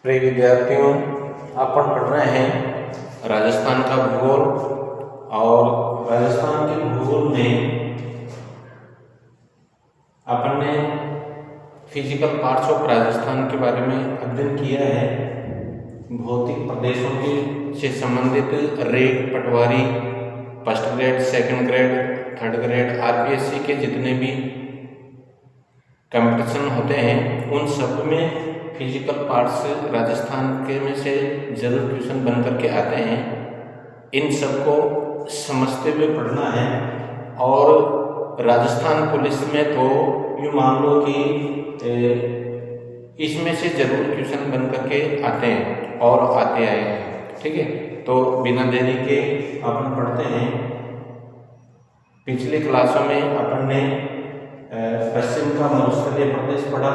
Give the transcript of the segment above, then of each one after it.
प्रिय विद्यार्थियों, अपन पढ़ रहे हैं राजस्थान का भूगोल। और राजस्थान के भूगोल में अपन ने फिजिकल पार्ट्स ऑफ राजस्थान के बारे में अध्ययन किया है। भौतिक प्रदेशों के से संबंधित रेत, patwari, first grade, second grade, third grade, RPSC के जितने भी कंपटीशन होते हैं उन सब में फिजिकल पार्ट्स राजस्थान के में से जरूर क्वेश्चन बन करके आते हैं। इन सब को समझते हुए पढ़ना है। और राजस्थान पुलिस में तो यूँ मान लो कि इसमें से जरूर क्वेश्चन बन करके आते हैं और आते आए हैं। ठीक है, तो बिना देरी के अपन पढ़ते हैं। पिछले क्लासों में अपन ने पश्चिम का मरुस्थलीय प्रदेश पढ़ा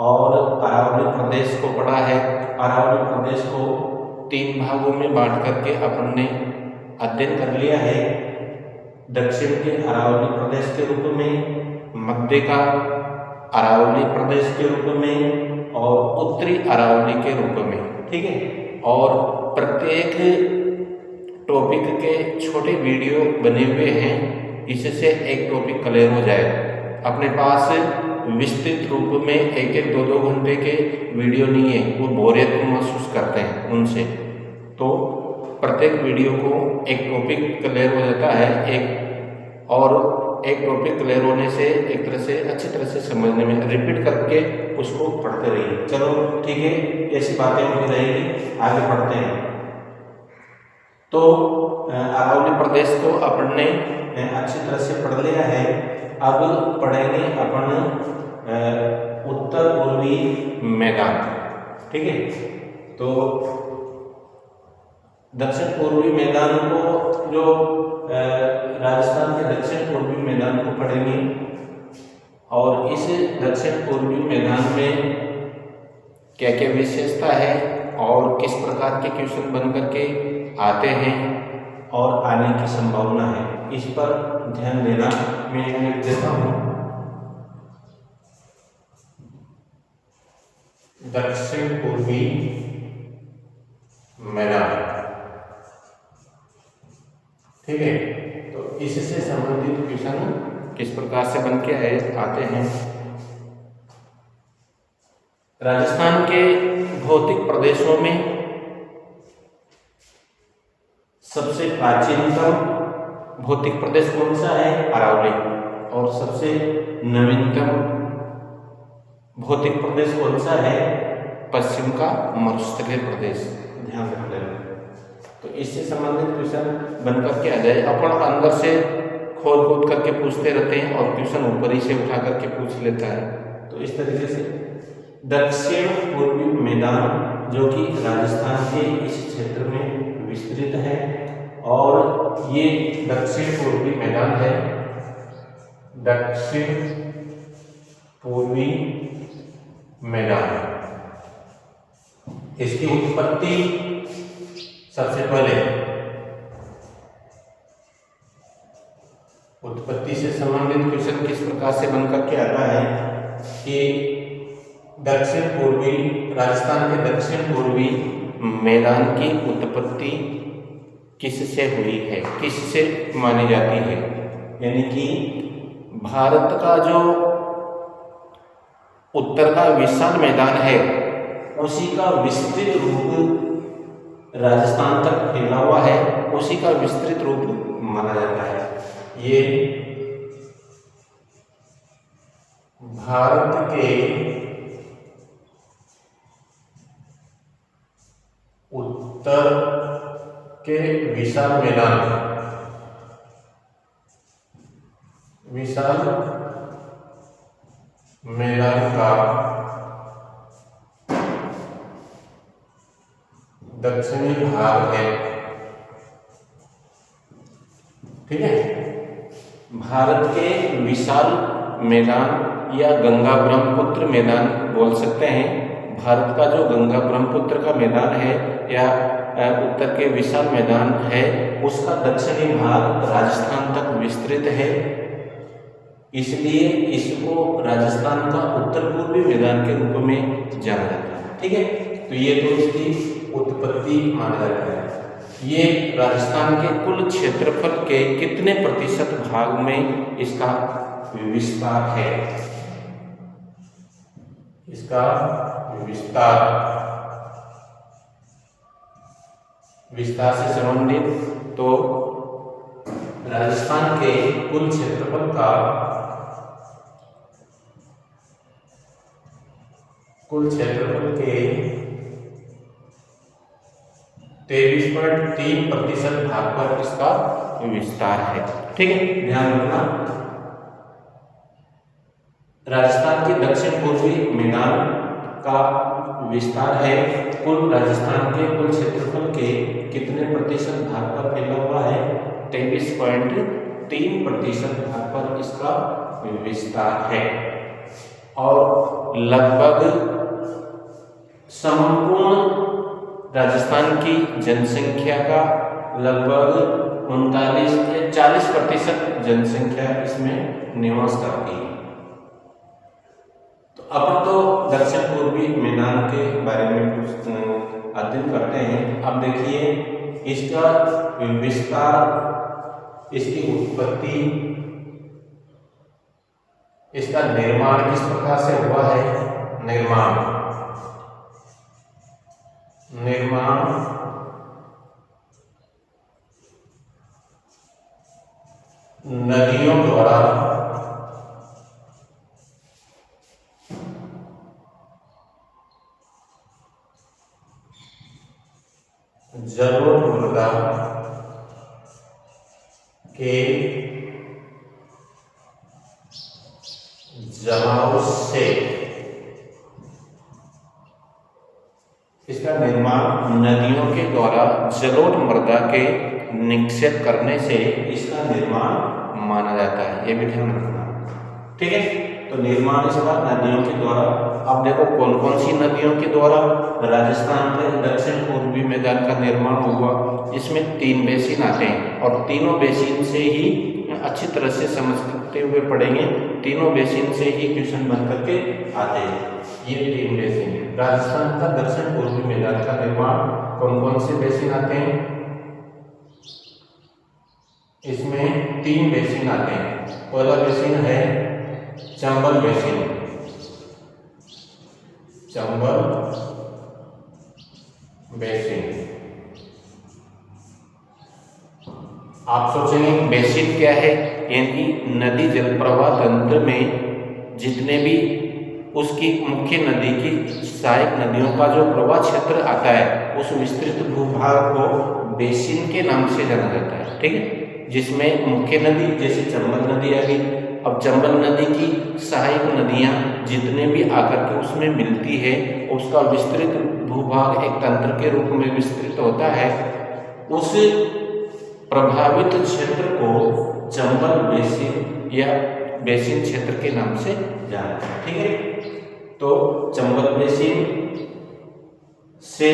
और अरावली प्रदेश को पढ़ा है। अरावली प्रदेश को 3 भागों में बांट करके अपन ने अध्ययन कर लिया है। दक्षिण के अरावली प्रदेश के रूप में, मध्य का अरावली प्रदेश के रूप में और उत्तरी अरावली के रूप में। ठीक है, और प्रत्येक टॉपिक के छोटे वीडियो बने हुए हैं, इससे एक टॉपिक क्लियर हो जाए। अपने पास विस्तृत रूप में 1-2 घंटे के वीडियो नहीं है, वो बोरियत महसूस करते हैं उनसे। तो प्रत्येक वीडियो को एक टॉपिक क्लियर हो जाता है, एक टॉपिक क्लियर होने से एक तरह से अच्छी तरह से समझने में रिपीट करके उसको पढ़ते रहिए। चलो ठीक है, ऐसी बातें होती रहेगी, आगे पढ़ते हैं। तो अरावली प्रदेश को अपन ने अच्छी तरह से पढ़ लिया है। अब पढ़ेंगे अपन उत्तर पूर्वी मैदान। ठीक है, तो दक्षिण पूर्वी मैदान को, जो राजस्थान के दक्षिण पूर्वी मैदान को पढ़ेंगे। और इस दक्षिण पूर्वी मैदान में क्या क्या विशेषता है और किस प्रकार के क्वेश्चन बन करके आते हैं और आने की संभावना है, इस पर ध्यान देना मैं लिख देता हूँ। दक्षिण पूर्वी मैदान। ठीक है, तो इससे संबंधित क्वेश्चन किस प्रकार से बन के आते हैं। राजस्थान के भौतिक प्रदेशों में सबसे प्राचीनतम भौतिक प्रदेश कौन सा है? अरावली। और सबसे नवीनतम भौतिक प्रदेश कौन सा है? पश्चिम का मरुस्थलीय प्रदेश। ध्यान रख लेना। तो इससे संबंधित क्वेश्चन बन करके आ जाए। अपन अंदर से खोद करके पूछते रहते हैं और क्वेश्चन ऊपर ही से उठा करके पूछ लेता है। तो इस तरीके से दक्षिण पूर्वी मैदान, जो कि राजस्थान के इस क्षेत्र में विस्तृत है, और ये दक्षिण पूर्वी मैदान है। दक्षिण पूर्वी मैदान, इसकी उत्पत्ति सबसे पहले उत्पत्ति से संबंधित क्वेश्चन किस प्रकार से बनकर के आता है कि दक्षिण पूर्वी राजस्थान के दक्षिण पूर्वी मैदान की उत्पत्ति किससे हुई है, किससे मानी जाती है। यानी कि भारत का जो उत्तर का विशाल मैदान है, उसी का विस्तृत रूप राजस्थान तक फैला हुआ है, उसी का विस्तृत रूप माना जाता है। ये भारत के उत्तर के विशाल मैदान का दक्षिणी भाग है। ठीक है, भारत के विशाल मैदान या गंगा ब्रह्मपुत्र मैदान बोल सकते हैं। भारत का जो गंगा ब्रह्मपुत्र का मैदान है या उत्तर के विशाल मैदान है, उसका दक्षिणी भाग राजस्थान तक विस्तृत है। इसलिए इसको राजस्थान का उत्तर पूर्वी मैदान के रूप में जाना जाता है। ठीक है, तो ये तो इसकी उत्पत्ति माना जाता है। ये राजस्थान के कुल क्षेत्रफल के कितने प्रतिशत भाग में इसका विस्तार है? इसका विस्तार से संबंधित तो राजस्थान के कुल क्षेत्रफल का 23.3% भाग पर इसका विस्तार है। ठीक है, ध्यान रखना। राजस्थान के दक्षिण पूर्वी मैदान का विस्तार है कुल राजस्थान के कुल क्षेत्रफल के कितने प्रतिशत भाग पर फैला हुआ है? 23.3% भाग पर इसका विस्तार है। और लगभग संपूर्ण राजस्थान की जनसंख्या का लगभग 39 से 40% जनसंख्या इसमें निवास करती है। तो अपन तो दक्षिण पूर्वी मैदान के बारे में कुछ अध्ययन करते हैं। अब देखिए इसका विस्तार, इसकी उत्पत्ति, इसका निर्माण किस प्रकार से हुआ है? निर्माण नदियों द्वारा जलोढ़ मृदा के जमाव से इसका निर्माण नदियों के द्वारा जलोढ़ मृदा के निक्षेप करने से इसका निर्माण माना जाता है। ये भी ध्यान रखना। ठीक है, तो निर्माण इसका नदियों के द्वारा। अब देखो कौन कौन सी नदियों के द्वारा राजस्थान के दक्षिण पूर्वी मैदान का निर्माण हुआ। इसमें 3 बेसिन आते हैं और तीनों बेसिन से ही अच्छी तरह से समझते हुए पढ़ेंगे। तीनों बेसिन से ही क्वेश्चन बन करके आते हैं। ये 3 बेसिन राजस्थान का दक्षिण पूर्वी मैदान का निर्माण कौन कौन से बेसिन आते हैं? इसमें 3 बेसिन आते हैं। पहला बेसिन है चंबल बेसिन। आप सोचेंगे बेसिन क्या है? यानी नदी जल प्रवाह तंत्र में जितने भी उसकी मुख्य नदी की सहायक नदियों का जो प्रवाह क्षेत्र आता है उस विस्तृत भूभाग को बेसिन के नाम से जाना जाता है। ठीक है, जिसमें मुख्य नदी जैसे चंबल नदी आ गई। अब चंबल नदी की सहायक नदियां जितने भी आकर के उसमें मिलती है उसका विस्तृत भूभाग एक तंत्र के रूप में विस्तृत होता है। उस प्रभावित क्षेत्र को चंबल बेसिन या बेसिन क्षेत्र के नाम से जानते हैं। ठीक है, तो चंबल बेसिन से,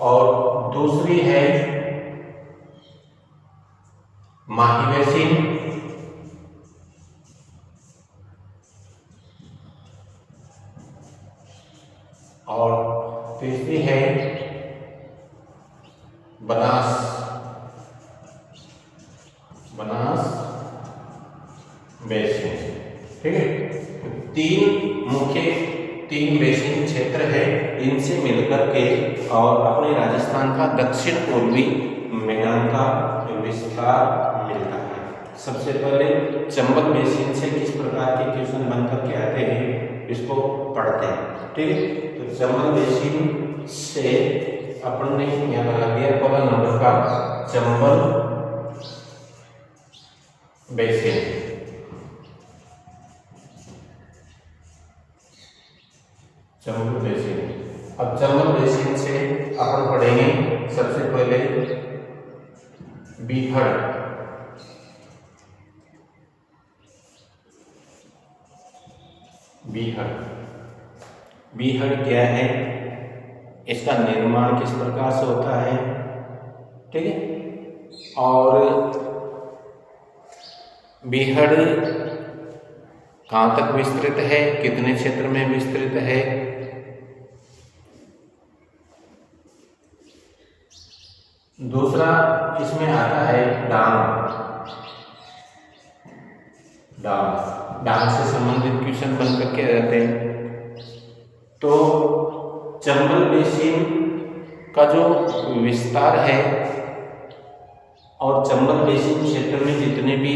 और दूसरी है माही बेसिन, और तीसरी है बनास बेसिन। ठीक है, 3 बेसिन क्षेत्र है। इनसे मिलकर के और अपने राजस्थान का दक्षिण पूर्वी मैदान का विस्तार मिलता है। सबसे पहले चंबल बेसिन से किस प्रकार के क्वेश्चन बनकर के आते हैं इसको पढ़ते हैं। ठीक है, तो चंबल बेसिन से अपन ने यहाँ लगा दिया पहला नंबर का चंबल बेसिन। चंबल बेसिन। अब चंबल बेसिन से अपन पढ़ेंगे सबसे पहले बीहड़। बीहड़ क्या है? इसका निर्माण किस प्रकार से होता है? ठीक है, और बीहड़ कहाँ तक विस्तृत है, कितने क्षेत्र में विस्तृत है। दूसरा इसमें आता है डांग से संबंधित क्वेश्चन बन करके रहते हैं। तो चंबल बेसिन का जो विस्तार है और चंबल बेसिन क्षेत्र में जितने भी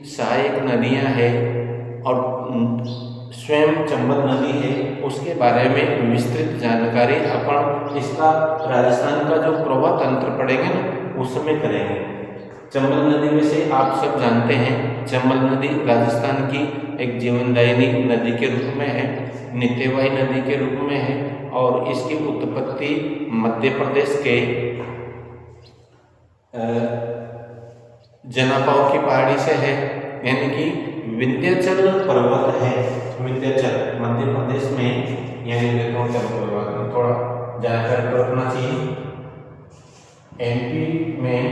सहायक नदियां हैं और स्वयं चंबल नदी है उसके बारे में विस्तृत जानकारी अपन इसका राजस्थान का जो प्रवाह तंत्र पढ़ेंगे ना उस समय करेंगे। चंबल नदी में से आप सब जानते हैं चंबल नदी राजस्थान की एक जीवनदायिनी नदी के रूप में है, नित्यवाही नदी के रूप में है और इसकी उत्पत्ति मध्य प्रदेश के जनापाव की पहाड़ी से है, यानी कि विंध्याचल पर्वत है। विंध्याचल मध्य प्रदेश में, यानी थोड़ा जानकारी तो रखना चाहिए। एमपी में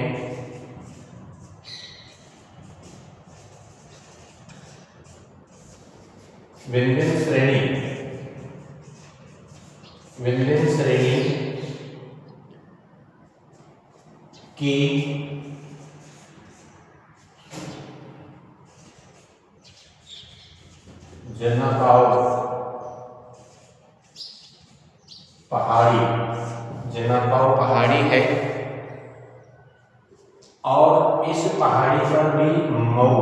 विंध्य श्रेणी की जनापाव पहाड़ी है और इस पहाड़ी पर भी मऊ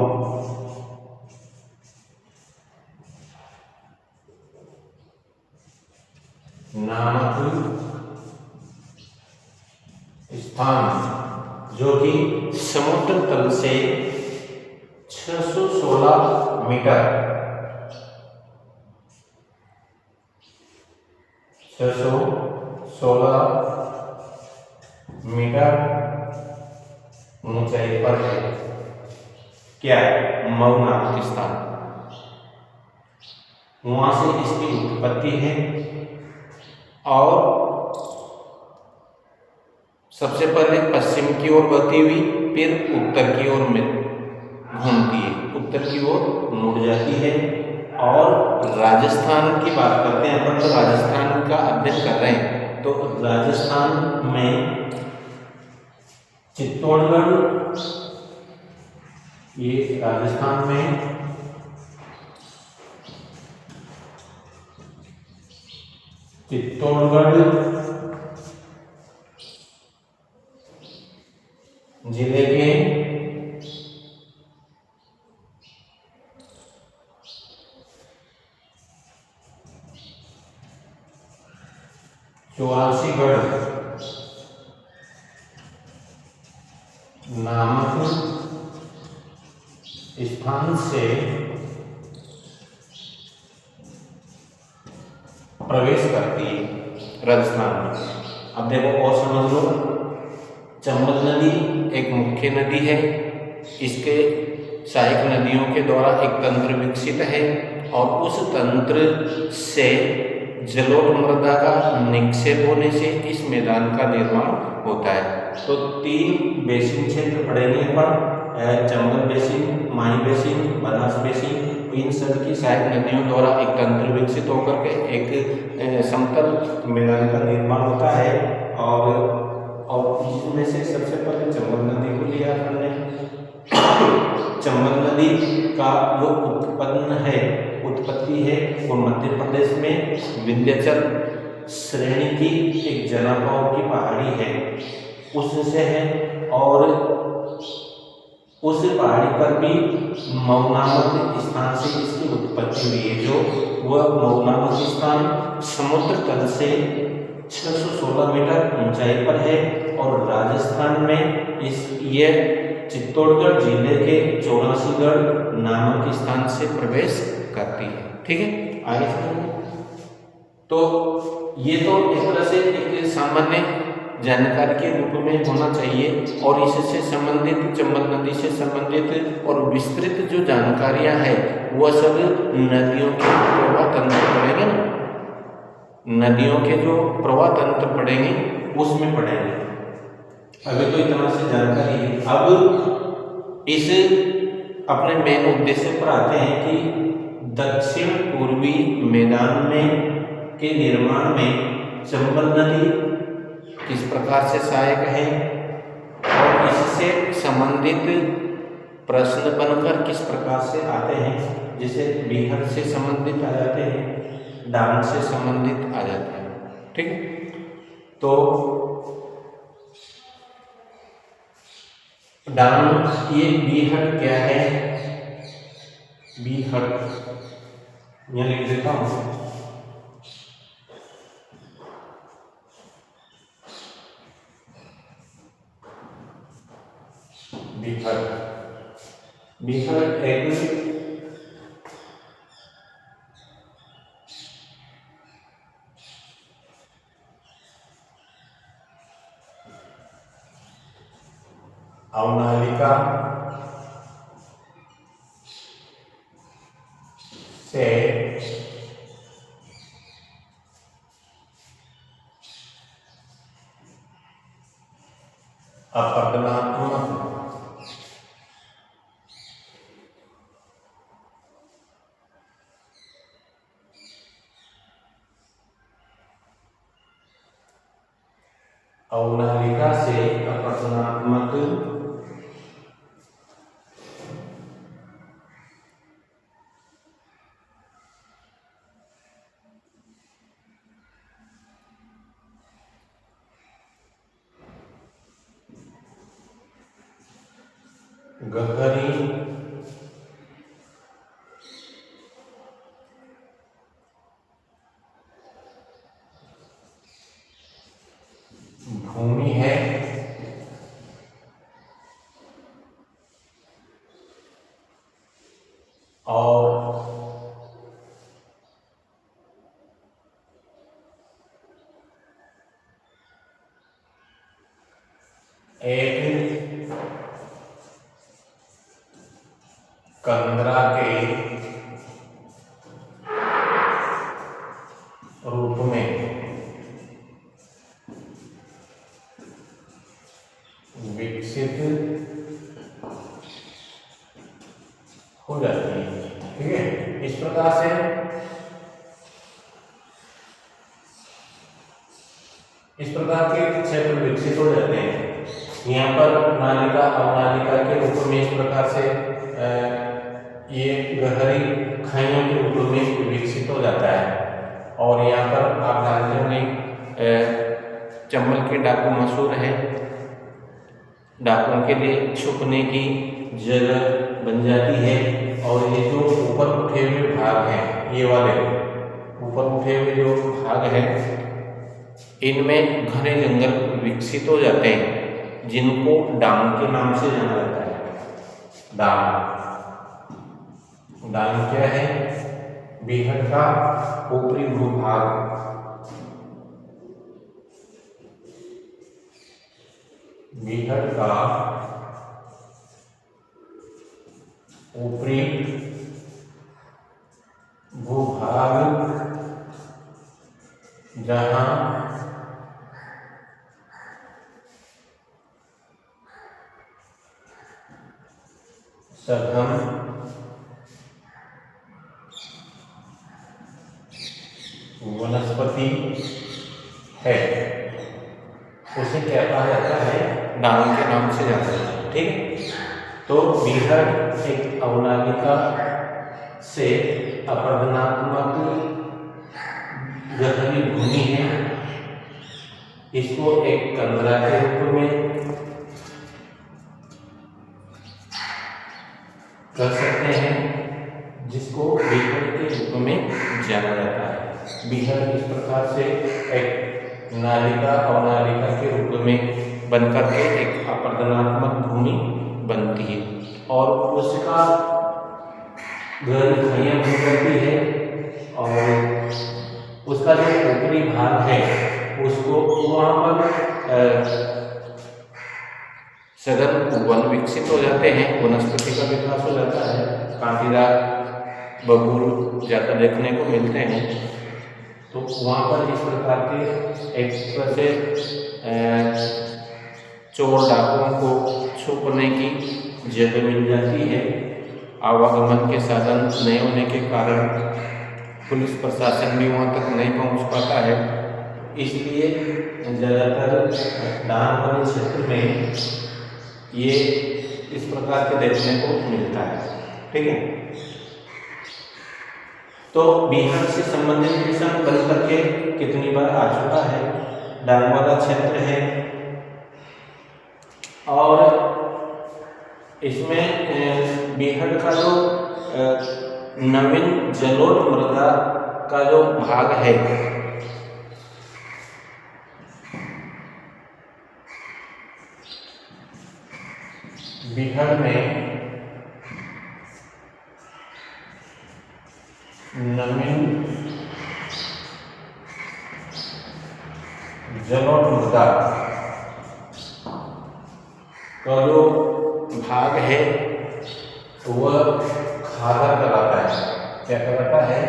नामक स्थान जो कि समुद्र तल से 616 मीटर 616 मीटर ऊंचाई पर है। क्या मऊ नामक स्थान, वहां से इसकी उत्पत्ति है और सबसे पहले पश्चिम की ओर बहती हुई फिर उत्तर की ओर में घूमती है, उत्तर की ओर मुड़ जाती है। और राजस्थान की बात करते हैं अपन, तो राजस्थान का अध्ययन कर रहे हैं, तो राजस्थान में चित्तौड़गढ़, ये राजस्थान में चित्तौड़गढ़ जिले के चौरासीगढ़ नामक स्थान से प्रवेश करती है राजस्थान में। अब देखो और समझ लो, चंबल नदी एक मुख्य नदी है, इसके सहायक नदियों के द्वारा एक तंत्र विकसित है और उस तंत्र से जलोढ़ मृदा का निक्षेप होने से इस मैदान का निर्माण होता है। तो 3 बेसिन क्षेत्र पड़ेंगे पर चंबल बेसिन, माही बेसिन, बनास बेसिन, इन सब की सहायक नदियों द्वारा एक तंत्र विकसित होकर के एक समतल मैदान का निर्माण होता है। और इसमें से सबसे पहले चंबल नदी को लिया हमने। चंबल नदी का जो उत्पत्ति है वो मध्य प्रदेश में विंध्याचल श्रेणी की एक जनापाव की पहाड़ी है उससे है, और उस पहाड़ी पर भी मऊ नामक स्थान से इसकी उत्पत्ति हुई है। जो वह मऊ नामक स्थान समुद्र तल से 616 मीटर ऊंचाई पर है और राजस्थान में यह चित्तौड़गढ़ जिले के चौरासीगढ़ नामक स्थान से प्रवेश करती है। ठीक है, आगे तो ये तो एक तरह से एक सामान्य जानकारी के रूप में होना चाहिए और इससे संबंधित चंबल नदी से संबंधित और विस्तृत जो जानकारियां हैं वह सब नदियों के प्रवाह तंत्र पढ़ेंगे ना, नदियों के जो प्रवाह तंत्र पढ़ेंगे उसमें पढ़ेंगे। अभी तो इतना से जानकारी है। अब इस अपने मेन उद्देश्य पर आते हैं कि दक्षिण पूर्वी मैदान में के निर्माण में चंबल नदी किस प्रकार से सहायक है, और इससे संबंधित प्रश्न बनकर किस प्रकार से आते हैं, जैसे बीहड़ से संबंधित आ जाते हैं, डांग से संबंधित आ जाते हैं। ठीक, तो डांग ये बीहड़ क्या है, बीहड़ यहाँ लिख देता हूँ। बीहड़, बीहड़ एक अवनालिका से अपवर्तनात्मक अवनालिका से अपवर्तनात्मक गहरी भूमि है और एक कंदरा के रूप में विकसित हो जाती है। ठीक है, इस प्रकार से इस प्रकार के क्षेत्र विकसित हो जाते हैं। यहाँ पर नालिका अवनालिका के रूप में इस प्रकार से ये गहरी खाइयों के रूप में विकसित हो जाता है। और यहाँ पर आप जानते होंगे चंबल के डाकू मशहूर है, डाकुओं के लिए छुपने की जगह बन जाती है। और ये जो ऊपर उठे हुए भाग हैं, ये वाले ऊपर उठे हुए जो भाग हैं, इनमें घने जंगल विकसित हो जाते हैं, जिनको डांग के नाम से जाना जाता है। डांग, डांग क्या है, बीहड़ का ऊपरी भूभाग। बीहड़ का ऊपरी भूभाग जहां सघन वनस्पति है, उसे क्या कहा जाता है, डांग के नाम से जाना जाता है। ठीक है, तो बीहड़ एक अवनालिका से अपवर्तनात्मक गहरी भूमि है। इसको एक कंदरा के रूप में कर सकते हैं, जिसको बीहड़ के रूप में जाना जाता है। बीहड़ इस प्रकार से एक नालिका अवनालिका के रूप में बनकर के एक अपवर्तनात्मक भूमि बनती है, और उसका गहरी खाइयाँ बन जाती है, और उसका जो ऊपरी भाग है उसको वहाँ पर सघन वन विकसित हो जाते हैं, वनस्पति का विकास हो जाता है, कांटीदार बबूल ज़्यादा देखने को मिलते हैं। तो वहाँ पर इस प्रकार के एक तरह से चोर डाकुओं को छुपने की जगह मिल जाती है। आवागमन के साधन नहीं होने के कारण पुलिस प्रशासन भी वहाँ तक नहीं पहुँच पाता है, इसलिए ज़्यादातर डांग वाले क्षेत्र में ये इस प्रकार के देखने को मिलता है। ठीक है, तो बिहार से संबंधित मिशन बन करके कितनी बार आ चुका है, डांग वाला क्षेत्र है। और इसमें बिहार का जो नवीन जलोढ़ मृदा का जो भाग है, बिहार में नवीन जलोढ़ मृदा का जो भाग है वह खादर कहलाता है। क्या कहलाता है?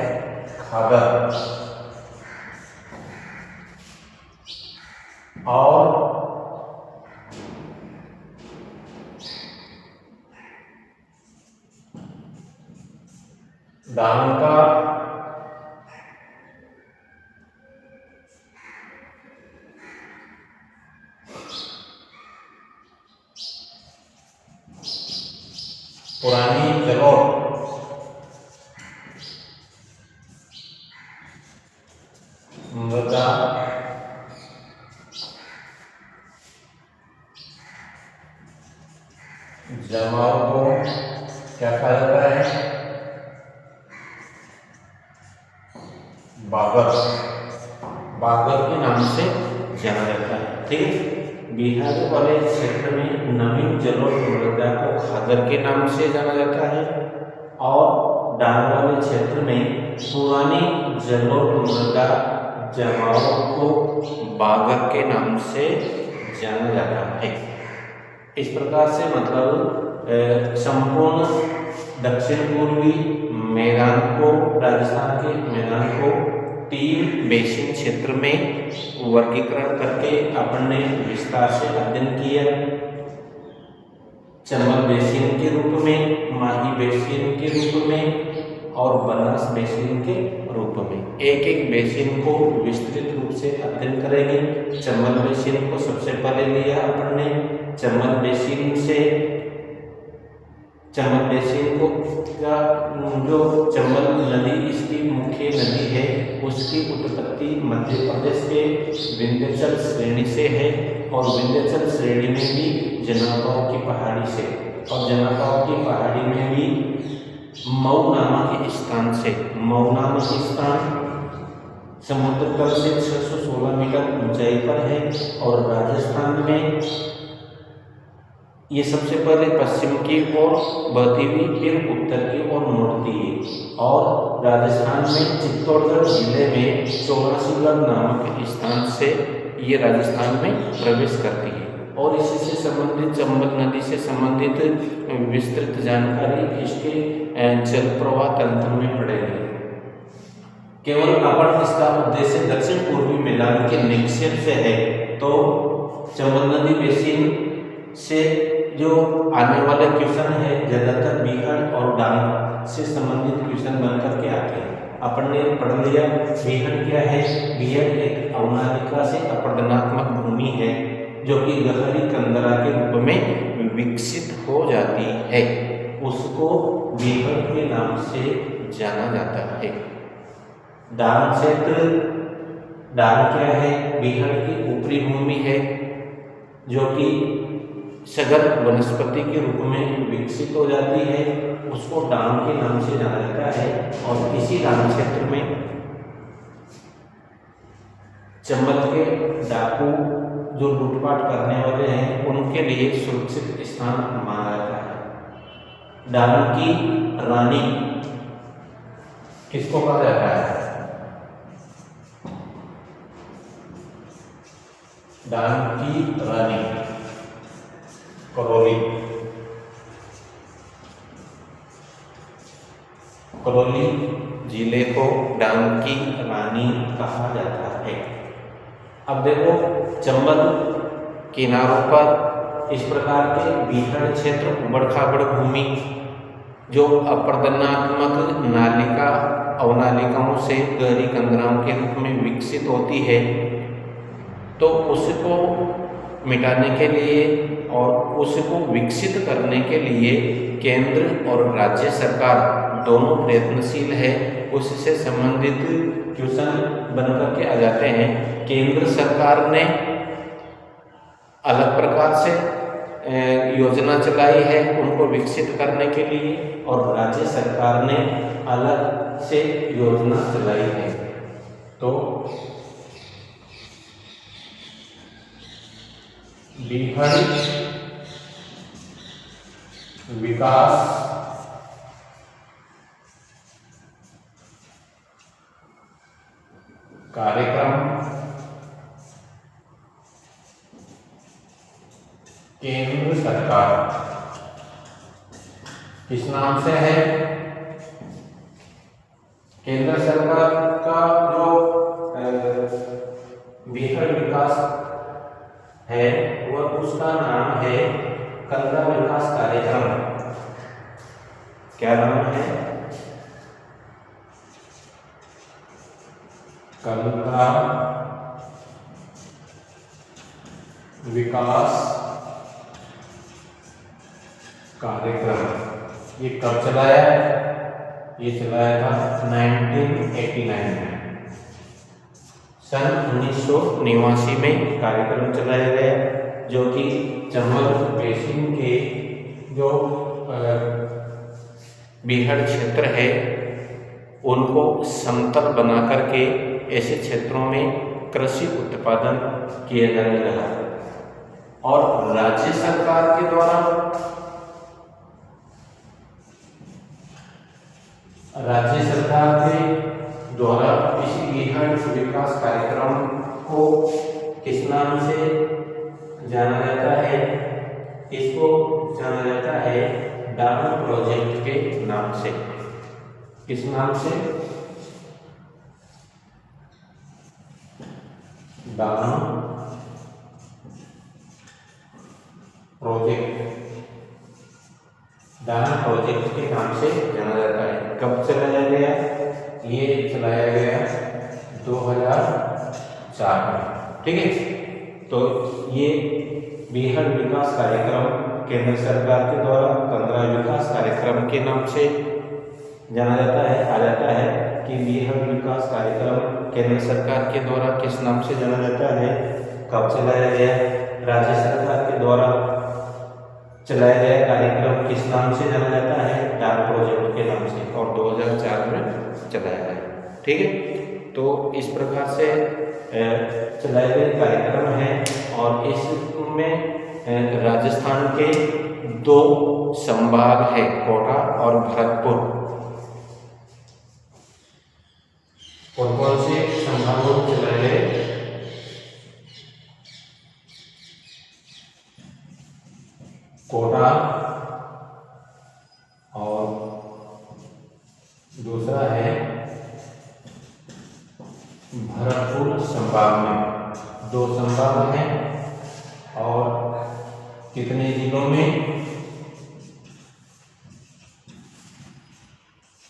खादर। और डांग का पुरानी जलोढ़ मृदा जमाव को क्या कहा जाता है? बागर। बागर के नाम से जाना जाता है। ठीक है, बिहार वाले क्षेत्र में नवीन जलोढ़ मृदा को खादर के नाम से जाना जाता है और डांग वाले क्षेत्र में पुरानी जलोढ़ मृदा जमाव को बागर के नाम से जाना जाता है। इस प्रकार से मतलब संपूर्ण दक्षिण पूर्वी मैदान को, राजस्थान के मैदान को 3 बेसिन क्षेत्र में वर्गीकरण करके अपन ने विस्तार से अध्ययन किया। चंबल बेसिन के रूप में, माही बेसिन के रूप में और बनास बेसिन के रूप में। एक एक बेसिन को विस्तृत रूप से अध्ययन करेंगे। चंबल बेसिन को सबसे पहले लिया अपन ने। चंबल बेसिन से चंबल बेसिन को का जो चंबल नदी इसकी मुख्य नदी है, उसकी उत्पत्ति मध्य प्रदेश के विंध्याचल श्रेणी से है और विंध्याचल श्रेणी में भी जनागांव की पहाड़ी से, और जनागांव की पहाड़ी में भी मऊ नामक स्थान से। मऊ नामक स्थान समुद्र तल से 616 मीटर ऊंचाई पर है और राजस्थान में ये सबसे पहले पश्चिम की ओर बहती हुई फिर उत्तर की ओर मुड़ती है। और राजस्थान में चित्तौड़गढ़ जिले में 84गढ़ नामक स्थान से ये राजस्थान में प्रवेश करती है। और इसी से संबंधित चंबल नदी से संबंधित विस्तृत जानकारी इसके जल प्रवाह तंत्र में पड़ेगी। केवल अपन इसका उद्देश्य दक्षिण पूर्वी मैदान के निक्षेप से है, तो चंबल नदी बेसिन से जो आने वाले क्वेश्चन है ज़्यादातर बिहार और डांग से संबंधित क्वेश्चन बनकर के आते हैं। अपन ने पढ़ लिया बिहार क्या है। बिहार एक अवनालिका से अपरदनात्मक भूमि है जो कि गहरी कंदरा के रूप में विकसित हो जाती है, उसको बिहार के नाम से जाना जाता है। डांग क्षेत्र, डांग क्या है? बिहार की ऊपरी भूमि है जो कि सघन वनस्पति के रूप में विकसित हो जाती है, उसको डांग के नाम से जाना जाता है। और इसी डांग क्षेत्र में चंबल के डाकू जो लूटपाट करने वाले हैं उनके लिए सुरक्षित स्थान माना जाता है। डांग की रानी किसको कहा जाता है? डांग की रानी करौली। करौली जिले को डांग की रानी कहा जाता है। अब देखो चंबल किनारों पर इस प्रकार के बीहड़ क्षेत्र, उबड़ खाबड़ भूमि जो अपर्दनात्मक नालिका अवनालिकाओं से गहरी कंदराओं के रूप में विकसित होती है, तो उसको मिटाने के लिए और उसको विकसित करने के लिए केंद्र और राज्य सरकार दोनों प्रयत्नशील है। उससे संबंधित क्वेश्चन बनकर के आ जाते हैं। केंद्र सरकार ने अलग प्रकार से योजना चलाई है उनको विकसित करने के लिए, और राज्य सरकार ने अलग से योजना चलाई है। तो बीहड़ विकास कार्यक्रम केंद्र सरकार किस नाम से है? केंद्र सरकार का जो बीहड़ विकास है वह उसका नाम है कंदरा विकास कार्यक्रम। क्या नाम है? कंदरा विकास कार्यक्रम। ये कब चलाया? ये चलाया था 1989 में, सन 1989 में कार्यक्रम चलाया गया, जो कि चंबल बेसिन के जो बीहड़ क्षेत्र है उनको समतल बना करके ऐसे क्षेत्रों में कृषि उत्पादन किया जाने लगा। और राज्य सरकार के द्वारा इसी बीहड़ विकास कार्यक्रम को किस नाम से जाना जाता है? इसको जाना जाता है डामर प्रोजेक्ट के नाम से। किस नाम से? डामर प्रोजेक्ट। डामर प्रोजेक्ट के नाम से जाना जाता है। कब चलाया गया? ये चलाया गया 2004 में। ठीक है, तो ये बीहड़ विकास कार्यक्रम केंद्र सरकार के द्वारा कंदरा विकास कार्यक्रम के नाम से जाना जाता है। आ जाता है कि बीहड़ विकास कार्यक्रम केंद्र सरकार के द्वारा किस नाम से जाना जाता है? कब चलाया गया? राज्य सरकार के द्वारा चलाया गया कार्यक्रम किस नाम से जाना जाता है? डामर प्रोजेक्ट के नाम से, और 2004 में चलाया गया। ठीक है, तो इस प्रकार से चलाए गए कार्यक्रम है, और इसमें राजस्थान के 2 संभाग है, कोटा और भरतपुर। कौन से संभागों में चलाए गए? कोटा और दूसरा है भरतपुर संभाग में। 2 संभाग हैं, और कितने जिलों में?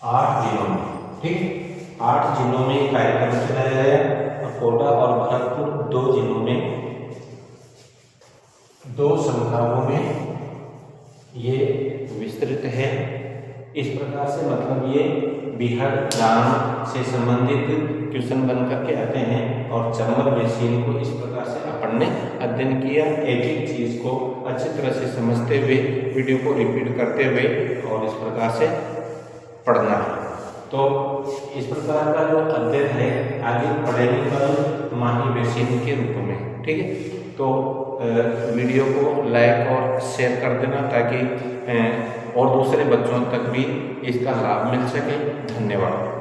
8 जिलों में। ठीक, 8 जिलों में कार्यक्रम चलाया गया, और कोटा और भरतपुर 2 जिलों में, 2 संभागों में ये विस्तृत है। इस प्रकार से मतलब ये बीहड़ डांग से संबंधित क्वेश्चन बन करके आते हैं, और चंबल बेसिन को इस प्रकार से अपन ने अध्ययन किया। एक एक चीज को अच्छी तरह से समझते हुए वीडियो को रिपीट करते हुए और इस प्रकार से पढ़ना है। तो इस प्रकार का जो अध्ययन है आगे पढ़ेंगे कल माही बेसिन के रूप में। ठीक है, तो वीडियो को लाइक और शेयर कर देना, ताकि और दूसरे बच्चों तक भी इसका लाभ मिल सके। धन्यवाद।